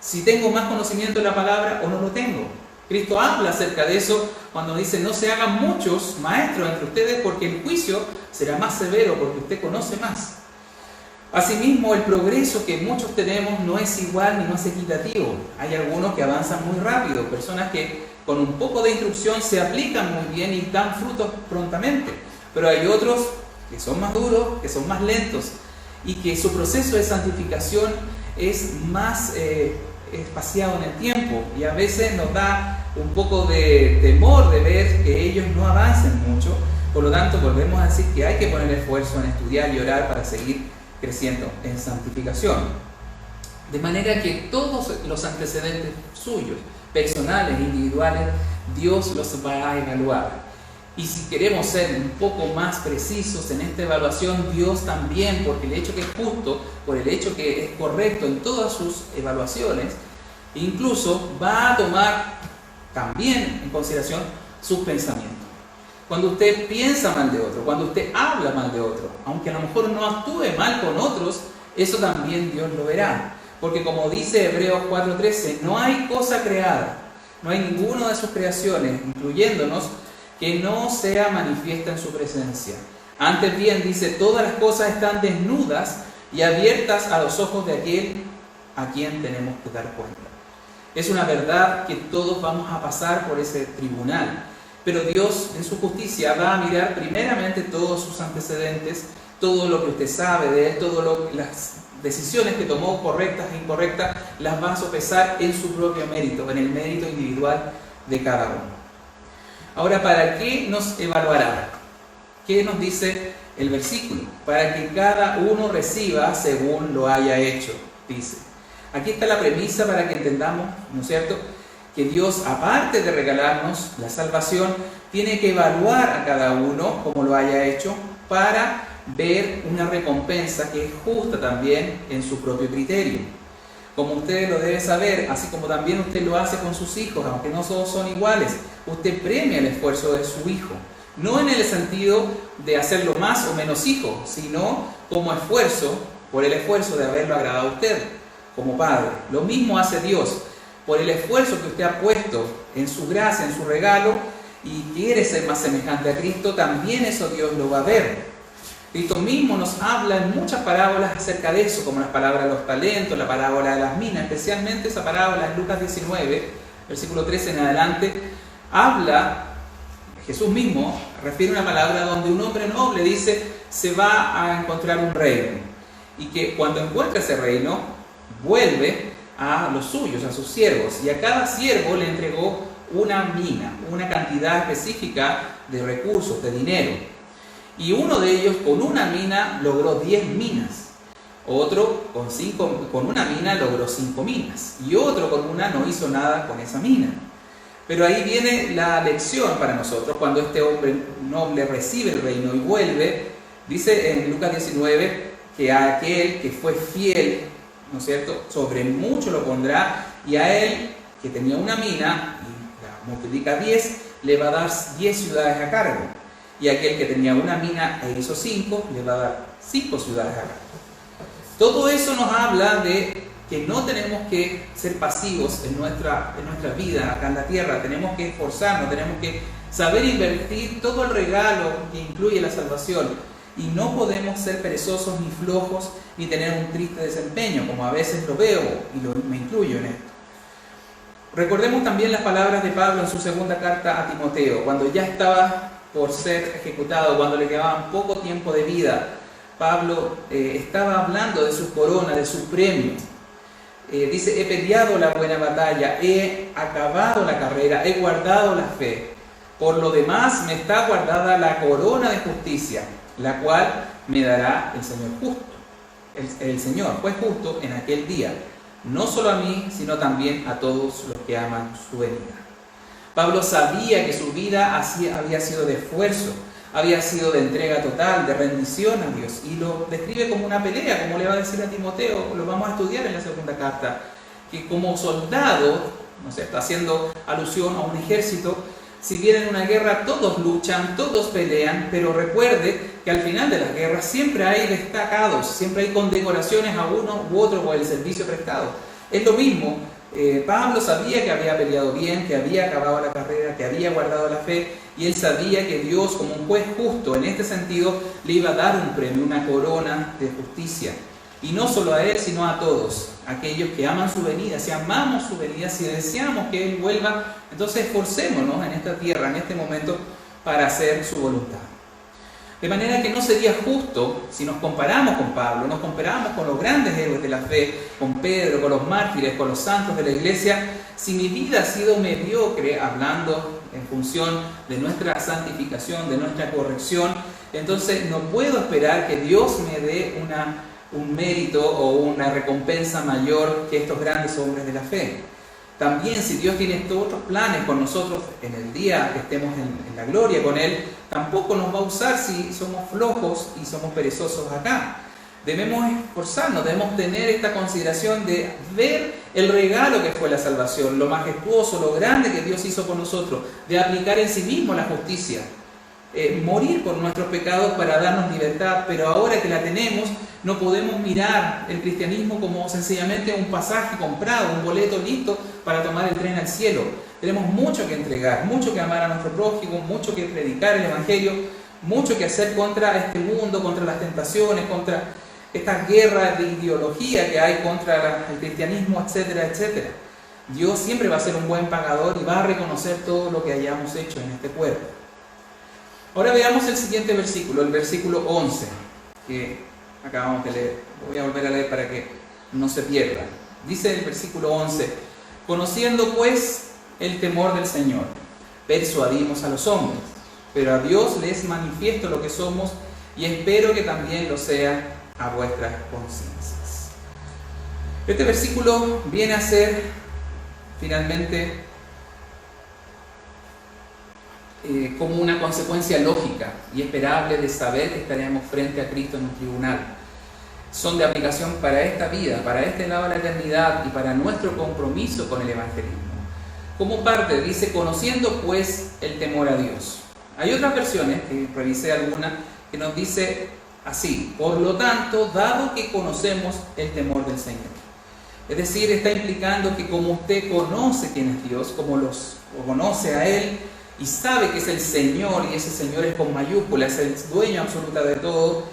Si tengo más conocimiento de la palabra o no lo tengo. Cristo habla acerca de eso cuando dice: no se hagan muchos maestros entre ustedes, porque el juicio será más severo, porque usted conoce más. Asimismo, el progreso que muchos tenemos no es igual ni no es equitativo. Hay algunos que avanzan muy rápido, personas que con un poco de instrucción se aplican muy bien y dan frutos prontamente. Pero hay otros que son más duros, que son más lentos y que su proceso de santificación es más espaciado en el tiempo, y a veces nos da un poco de temor de ver que ellos no avancen mucho. Por lo tanto, volvemos a decir que hay que poner esfuerzo en estudiar y orar para seguir creciendo en santificación. De manera que todos los antecedentes suyos, personales, individuales, Dios los va a evaluar. Y si queremos ser un poco más precisos en esta evaluación, Dios también, porque el hecho que es justo, por el hecho que es correcto en todas sus evaluaciones, incluso va a tomar también en consideración sus pensamientos. Cuando usted piensa mal de otro, cuando usted habla mal de otro, aunque a lo mejor no actúe mal con otros, eso también Dios lo verá. Porque como dice Hebreos 4:13, no hay cosa creada, no hay ninguna de sus creaciones, incluyéndonos, que no sea manifiesta en su presencia. Antes bien, dice, todas las cosas están desnudas y abiertas a los ojos de aquel a quien tenemos que dar cuenta. Es una verdad que todos vamos a pasar por ese tribunal, pero Dios en su justicia va a mirar primeramente todos sus antecedentes, todo lo que usted sabe de Él, las decisiones que tomó, correctas e incorrectas, las va a sopesar en su propio mérito, en el mérito individual de cada uno. Ahora, ¿para qué nos evaluará? ¿Qué nos dice el versículo? Para que cada uno reciba según lo haya hecho, dice. Aquí está la premisa para que entendamos, ¿no es cierto?, que Dios, aparte de regalarnos la salvación, tiene que evaluar a cada uno como lo haya hecho para ver una recompensa que es justa también en su propio criterio. Como usted lo debe saber, así como también usted lo hace con sus hijos, aunque no todos son iguales, usted premia el esfuerzo de su hijo. No en el sentido de hacerlo más o menos hijo, sino como esfuerzo, por el esfuerzo de haberlo agradado a usted, como padre. Lo mismo hace Dios, por el esfuerzo que usted ha puesto en su gracia, en su regalo, y quiere ser más semejante a Cristo, también eso Dios lo va a ver. Cristo mismo nos habla en muchas parábolas acerca de eso, como las parábolas de los talentos, la parábola de las minas, especialmente esa parábola en Lucas 19, versículo 13 en adelante, habla, Jesús mismo refiere una palabra donde un hombre noble dice, se va a encontrar un reino, y que cuando encuentra ese reino, vuelve a los suyos, a sus siervos, y a cada siervo le entregó una mina, una cantidad específica de recursos, de dinero. Y uno de ellos con una mina logró 10 minas, otro con una mina logró 5 minas, y otro con una no hizo nada con esa mina. Pero ahí viene la lección para nosotros, cuando este hombre noble recibe el reino y vuelve, dice en Lucas 19 que a aquel que fue fiel, ¿no es cierto?, sobre mucho lo pondrá, y a él que tenía una mina, y la multiplica 10, le va a dar 10 ciudades a cargo. Y aquel que tenía una mina e hizo 5, le va a dar 5 ciudades a cargo. Todo eso nos habla de que no tenemos que ser pasivos en nuestra vida acá en la tierra. Tenemos que esforzarnos, tenemos que saber invertir todo el regalo que incluye la salvación. Y no podemos ser perezosos ni flojos ni tener un triste desempeño, como a veces lo veo y me incluyo en esto. Recordemos también las palabras de Pablo en su segunda carta a Timoteo, cuando ya estaba por ser ejecutado, cuando le quedaban poco tiempo de vida. Pablo estaba hablando de su corona, de su premio. dice, he peleado la buena batalla, he acabado la carrera, he guardado la fe. Por lo demás me está guardada la corona de justicia, la cual me dará el Señor justo. El Señor fue justo en aquel día, no solo a mí, sino también a todos los que aman su venida. Pablo sabía que su vida había sido de esfuerzo, había sido de entrega total, de rendición a Dios, y lo describe como una pelea, como le va a decir a Timoteo, lo vamos a estudiar en la segunda carta, que como soldado, no sé, está haciendo alusión a un ejército. Si bien en una guerra todos luchan, todos pelean, pero recuerde que al final de las guerras siempre hay destacados, siempre hay condecoraciones a uno u otro por el servicio prestado. Es lo mismo, Pablo sabía que había peleado bien, que había acabado la carrera, que había guardado la fe, y él sabía que Dios, como un juez justo en este sentido, le iba a dar un premio, una corona de justicia. Y no solo a él, sino a todos, aquellos que aman su venida. Si amamos su venida, si deseamos que Él vuelva, entonces esforcémonos en esta tierra, en este momento, para hacer su voluntad. De manera que no sería justo si nos comparamos con Pablo, nos comparamos con los grandes héroes de la fe, con Pedro, con los mártires, con los santos de la iglesia, si mi vida ha sido mediocre, hablando en función de nuestra santificación, de nuestra corrección, entonces no puedo esperar que Dios me dé un mérito o una recompensa mayor que estos grandes hombres de la fe. También, si Dios tiene estos otros planes con nosotros en el día que estemos en la gloria con Él, tampoco nos va a usar si somos flojos y somos perezosos acá. Debemos esforzarnos, debemos tener esta consideración de ver el regalo que fue la salvación, lo majestuoso, lo grande que Dios hizo con nosotros, de aplicar en sí mismo la justicia. Morir por nuestros pecados para darnos libertad, pero ahora que la tenemos, no podemos mirar el cristianismo como sencillamente un pasaje comprado, un boleto listo para tomar el tren al cielo. Tenemos mucho que entregar, mucho que amar a nuestro prójimo, mucho que predicar el Evangelio, mucho que hacer contra este mundo, contra las tentaciones, contra estas guerras de ideología que hay contra el cristianismo, etcétera, etcétera. Dios siempre va a ser un buen pagador y va a reconocer todo lo que hayamos hecho en este cuerpo. Ahora veamos el siguiente versículo, el versículo 11, que acabamos de leer. Voy a volver a leer para que no se pierda. Dice el versículo 11, conociendo pues el temor del Señor, persuadimos a los hombres, pero a Dios le es manifiesto lo que somos y espero que también lo sea a vuestras conciencias. Este versículo viene a ser finalmente como una consecuencia lógica y esperable de saber que estaremos frente a Cristo en un tribunal. Son de aplicación para esta vida, para este lado de la eternidad y para nuestro compromiso con el evangelismo. Como parte, dice, conociendo pues el temor a Dios. Hay otras versiones, que revisé algunas, que nos dice así, por lo tanto, dado que conocemos el temor del Señor. Es decir, está implicando que como usted conoce quién es Dios, como lo conoce a Él, y sabe que es el Señor, y ese Señor es con mayúsculas, es el dueño absoluto de todo,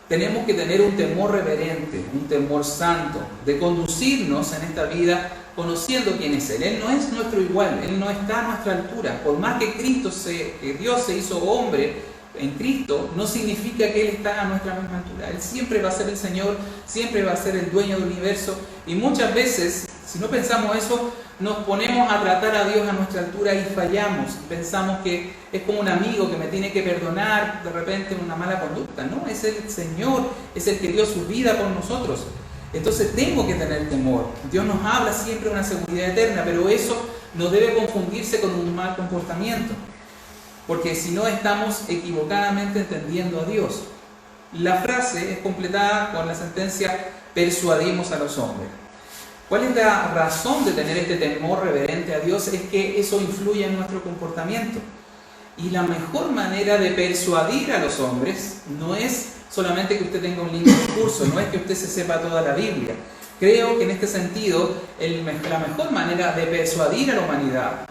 tenemos que tener un temor reverente, un temor santo, de conducirnos en esta vida conociendo quién es Él. Él no es nuestro igual, Él no está a nuestra altura. Por más que que Dios se hizo hombre en Cristo, no significa que Él está a nuestra misma altura. Él siempre va a ser el Señor, siempre va a ser el dueño del universo, y muchas veces, si no pensamos eso, nos ponemos a tratar a Dios a nuestra altura y fallamos. Pensamos que es como un amigo que me tiene que perdonar de repente una mala conducta. No, es el Señor, es el que dio su vida por nosotros. Entonces tengo que tener temor. Dios nos habla siempre de una seguridad eterna, pero eso no debe confundirse con un mal comportamiento, porque si no estamos equivocadamente entendiendo a Dios. La frase es completada con la sentencia persuadimos a los hombres. ¿Cuál es la razón de tener este temor reverente a Dios? Es que eso influye en nuestro comportamiento. Y la mejor manera de persuadir a los hombres no es solamente que usted tenga un lindo discurso, no es que usted se sepa toda la Biblia. Creo que en este sentido, la mejor manera de persuadir a la humanidad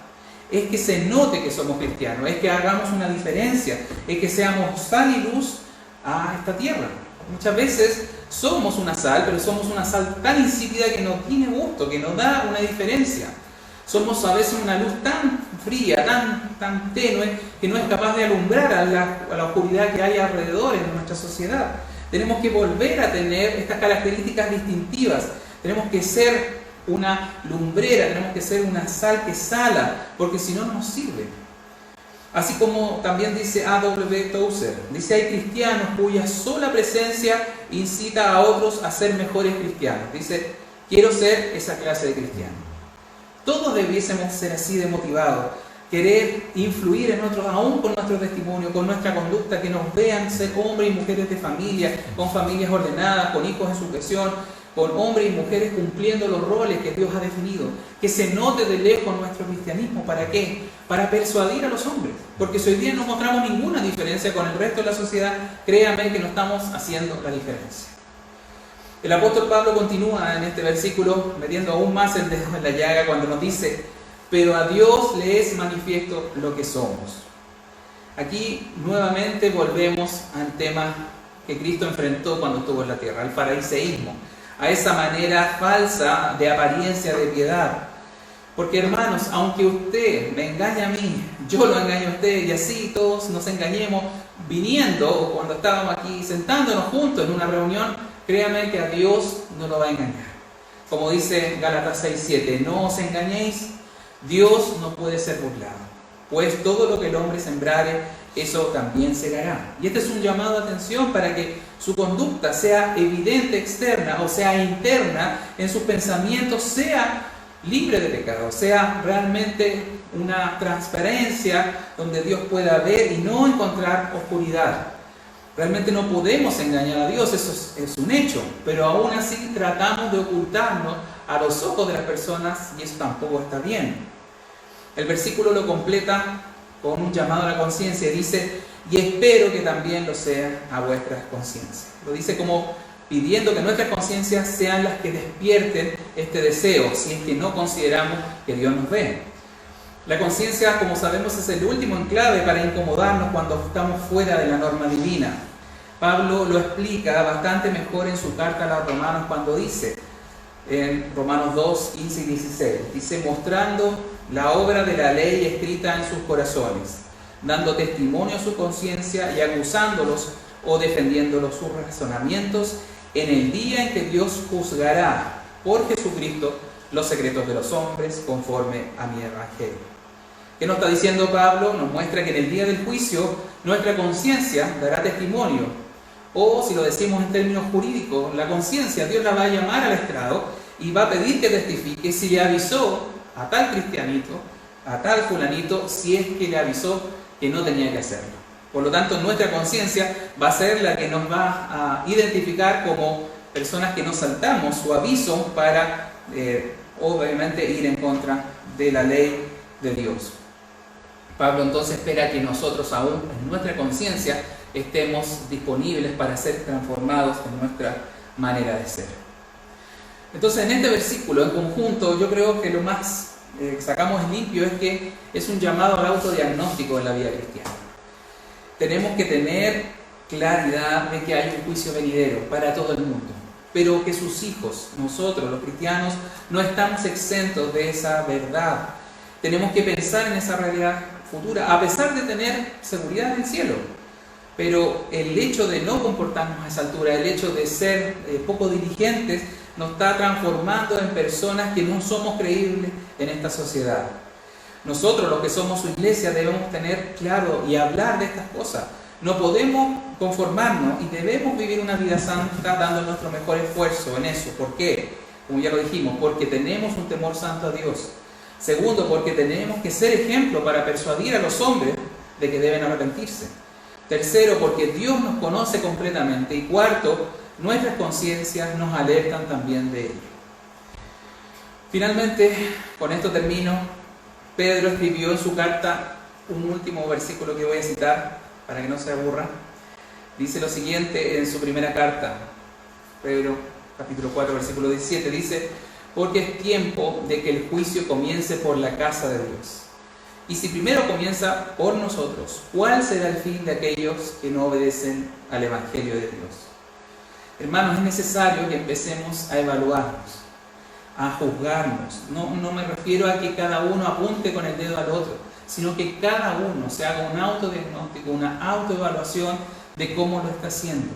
es que se note que somos cristianos, es que hagamos una diferencia, es que seamos sal y luz a esta tierra. Muchas veces somos una sal, pero somos una sal tan insípida que no tiene gusto, que no da una diferencia. Somos a veces una luz tan fría, tan tenue, que no es capaz de alumbrar a la oscuridad que hay alrededor en nuestra sociedad. Tenemos que volver a tener estas características distintivas Tenemos que ser una lumbrera, tenemos que ser una sal que sala, porque si no, no nos sirve. Así como también dice A.W. Tozer, dice: hay cristianos cuya sola presencia incita a otros a ser mejores cristianos. Dice: quiero ser esa clase de cristiano. Todos debiésemos ser así de motivados, querer influir en otros, aún con nuestro testimonio, con nuestra conducta, que nos vean ser hombres y mujeres de familia, con familias ordenadas, con hijos en sujeción, con hombres y mujeres cumpliendo los roles que Dios ha definido. Que se note de lejos nuestro cristianismo. ¿Para qué? Para persuadir a los hombres. Porque si hoy día no mostramos ninguna diferencia con el resto de la sociedad, créanme que no estamos haciendo la diferencia. El apóstol Pablo continúa en este versículo metiendo aún más el dedo en la llaga cuando nos dice: pero a Dios le es manifiesto lo que somos. Aquí nuevamente volvemos al tema que Cristo enfrentó cuando estuvo en la tierra, al fariseísmo, a esa manera falsa de apariencia de piedad. Porque, hermanos, aunque usted me engañe a mí, yo lo engaño a usted, y así todos nos engañemos viniendo, o cuando estábamos aquí sentándonos juntos en una reunión, créanme que a Dios no lo va a engañar. Como dice Gálatas 6:7, no os engañéis, Dios no puede ser burlado, pues todo lo que el hombre sembrare, eso también segará. Y este es un llamado de atención para que su conducta sea evidente externa, o sea interna, en sus pensamientos sea libre de pecado, sea realmente una transparencia donde Dios pueda ver y no encontrar oscuridad. Realmente no podemos engañar a Dios, eso es un hecho, pero aún así tratamos de ocultarnos a los ojos de las personas, y eso tampoco está bien. El versículo lo completa con un llamado a la conciencia y dice: y espero que también lo sea a vuestras conciencias. Lo dice como pidiendo que nuestras conciencias sean las que despierten este deseo, si es que no consideramos que Dios nos ve. La conciencia, como sabemos, es el último enclave para incomodarnos cuando estamos fuera de la norma divina. Pablo lo explica bastante mejor en su carta a los Romanos cuando dice, en Romanos 2, 15 y 16, dice: mostrando la obra de la ley escrita en sus corazones, dando testimonio a su conciencia y acusándolos o defendiéndolos sus razonamientos en el día en que Dios juzgará por Jesucristo los secretos de los hombres conforme a mi evangelio. ¿Qué nos está diciendo Pablo? Nos muestra que en el día del juicio nuestra conciencia dará testimonio, o si lo decimos en términos jurídicos, la conciencia Dios la va a llamar al estrado y va a pedir que testifique si le avisó a tal cristianito, a tal fulanito, si es que le avisó que no tenía que hacerlo. Por lo tanto, nuestra conciencia va a ser la que nos va a identificar como personas que nos saltamos su aviso para, obviamente, ir en contra de la ley de Dios. Pablo entonces espera que nosotros, aún en nuestra conciencia, estemos disponibles para ser transformados en nuestra manera de ser. Entonces, en este versículo en conjunto, yo creo que lo más sacamos en limpio es que es un llamado al autodiagnóstico en la vida cristiana. Tenemos que tener claridad de que hay un juicio venidero para todo el mundo, pero que sus hijos, nosotros los cristianos, no estamos exentos de esa verdad. Tenemos que pensar en esa realidad futura, a pesar de tener seguridad en el cielo. Pero el hecho de no comportarnos a esa altura, el hecho de ser poco diligentes, nos está transformando en personas que no somos creíbles en esta sociedad. Nosotros, los que somos su iglesia, debemos tener claro y hablar de estas cosas. No podemos conformarnos y debemos vivir una vida santa dando nuestro mejor esfuerzo en eso. ¿Por qué? Como ya lo dijimos, porque tenemos un temor santo a Dios. Segundo, porque tenemos que ser ejemplo para persuadir a los hombres de que deben arrepentirse. Tercero, porque Dios nos conoce completamente. Y cuarto, nuestras conciencias nos alertan también de ello. Finalmente, con esto termino. Pedro escribió en su carta un último versículo que voy a citar para que no se aburra. Dice lo siguiente en su primera carta, Pedro capítulo 4 versículo 17, dice: porque es tiempo de que el juicio comience por la casa de Dios. Y si primero comienza por nosotros, ¿cuál será el fin de aquellos que no obedecen al Evangelio de Dios? Hermanos, es necesario que empecemos a evaluarnos, a juzgarnos. No me refiero a que cada uno apunte con el dedo al otro, sino que cada uno se haga un autodiagnóstico, una autoevaluación de cómo lo está haciendo.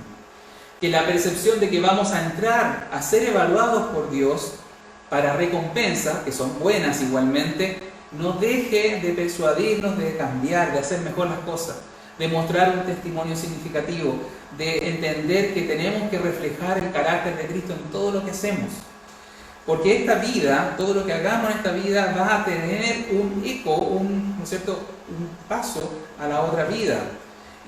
que la percepción de que vamos a entrar a ser evaluados por Dios para recompensa, que son buenas igualmente, no deje de persuadirnos de cambiar, de hacer mejor las cosas, de mostrar un testimonio significativo, de entender que tenemos que reflejar el carácter de Cristo en todo lo que hacemos. Porque esta vida, todo lo que hagamos en esta vida va a tener un eco, ¿no es cierto?, un paso a la otra vida.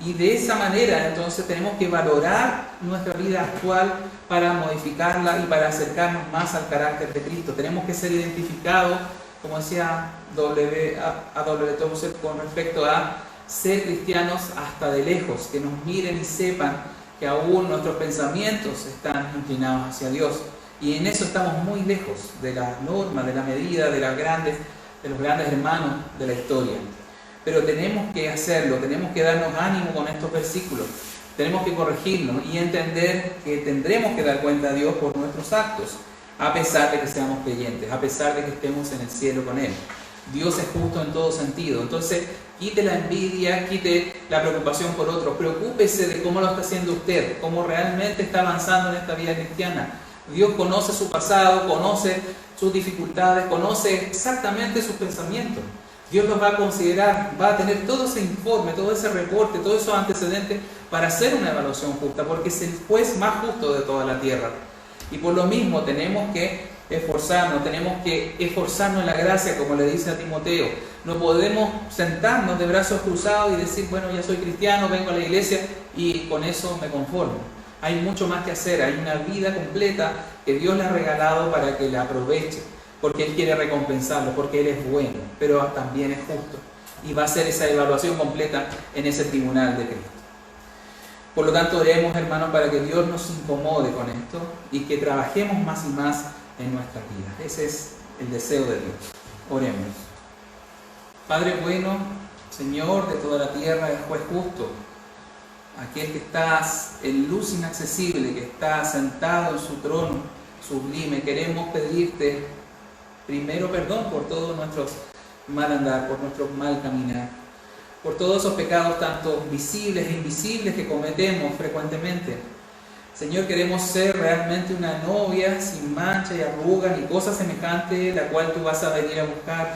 Y de esa manera entonces tenemos que valorar nuestra vida actual para modificarla y para acercarnos más al carácter de Cristo. Tenemos que ser identificados, como decía A.W. Tozer, con respecto a ser cristianos hasta de lejos, que nos miren y sepan que aún nuestros pensamientos están inclinados hacia Dios. Y en eso estamos muy lejos de la norma, de la medida, de los grandes hermanos de la historia. Pero tenemos que hacerlo, tenemos que darnos ánimo con estos versículos, tenemos que corregirnos y entender que tendremos que dar cuenta a Dios por nuestros actos, a pesar de que seamos creyentes, a pesar de que estemos en el cielo con Él. Dios es justo en todo sentido. Entonces, quite la envidia, quite la preocupación por otros, preocúpese de cómo lo está haciendo usted, cómo realmente está avanzando en esta vida cristiana. Dios conoce su pasado, conoce sus dificultades, conoce exactamente sus pensamientos. Dios los va a considerar, va a tener todo ese informe, todo ese reporte, todos esos antecedentes para hacer una evaluación justa, porque es el juez más justo de toda la tierra. Y por lo mismo tenemos que esforzarnos en la gracia, como le dice a Timoteo. No podemos sentarnos de brazos cruzados y decir, bueno, ya soy cristiano, vengo a la iglesia y con eso me conformo. Hay mucho más que hacer, hay una vida completa que Dios le ha regalado para que la aproveche, porque Él quiere recompensarlo, porque Él es bueno, pero también es justo. Y va a hacer esa evaluación completa en ese tribunal de Cristo. Por lo tanto, oremos, hermanos, para que Dios nos incomode con esto y que trabajemos más y más en nuestras vidas. Ese es el deseo de Dios. Oremos. Padre bueno, Señor de toda la tierra, el juez justo, aquel que estás en luz inaccesible, que está sentado en su trono sublime, queremos pedirte primero perdón por todos nuestros mal andar, por nuestro mal caminar, por todos esos pecados tanto visibles e invisibles que cometemos frecuentemente. Señor, queremos ser realmente una novia sin mancha y arrugas ni cosa semejante, la cual tú vas a venir a buscar.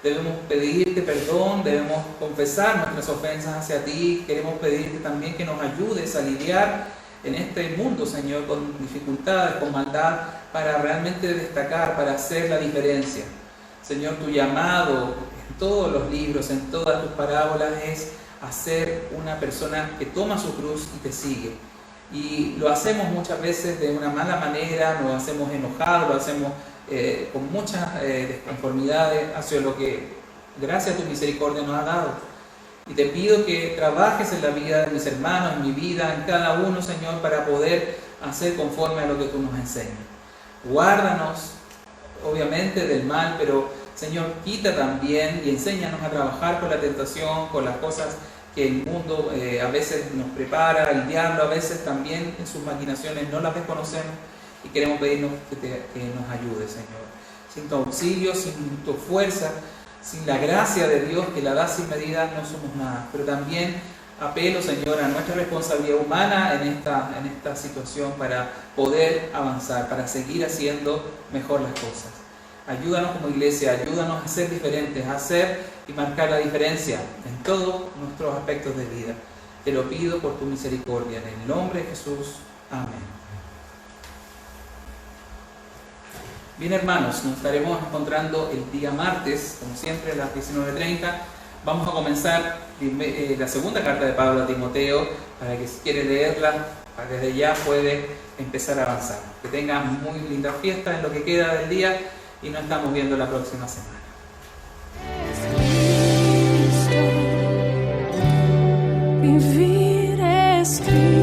Debemos pedirte perdón, debemos confesar nuestras ofensas hacia ti. Queremos pedirte también que nos ayudes a lidiar en este mundo, Señor, con dificultades, con maldad, para realmente destacar, para hacer la diferencia. Señor, tu llamado en todos los libros, en todas tus parábolas, es a ser una persona que toma su cruz y te sigue. Y lo hacemos muchas veces de una mala manera, lo hacemos enojado, lo hacemos con muchas desconformidades hacia lo que, gracias a tu misericordia, nos has dado. Y te pido que trabajes en la vida de mis hermanos, en mi vida, en cada uno, Señor, para poder hacer conforme a lo que tú nos enseñas. Guárdanos, obviamente, del mal, pero, Señor, quita también y enséñanos a trabajar con la tentación, con las cosas que el mundo a veces nos prepara, el diablo a veces también en sus maquinaciones no las desconocemos. Y queremos pedirnos que nos ayude, Señor. Sin tu auxilio, sin tu fuerza, sin la gracia de Dios que la da sin medida, no somos nada. Pero también apelo, Señor, a nuestra responsabilidad humana en esta situación para poder avanzar, para seguir haciendo mejor las cosas. Ayúdanos como iglesia, ayúdanos a ser diferentes, a hacer y marcar la diferencia en todos nuestros aspectos de vida. Te lo pido por tu misericordia, en el nombre de Jesús. Amén. Bien, hermanos, nos estaremos encontrando el día martes, como siempre, a las 19:30. Vamos a comenzar la segunda carta de Pablo a Timoteo, para que si quiere leerla, desde ya puede empezar a avanzar. Que tengan muy lindas fiestas en lo que queda del día y nos estamos viendo la próxima semana. Vivir es Cristo.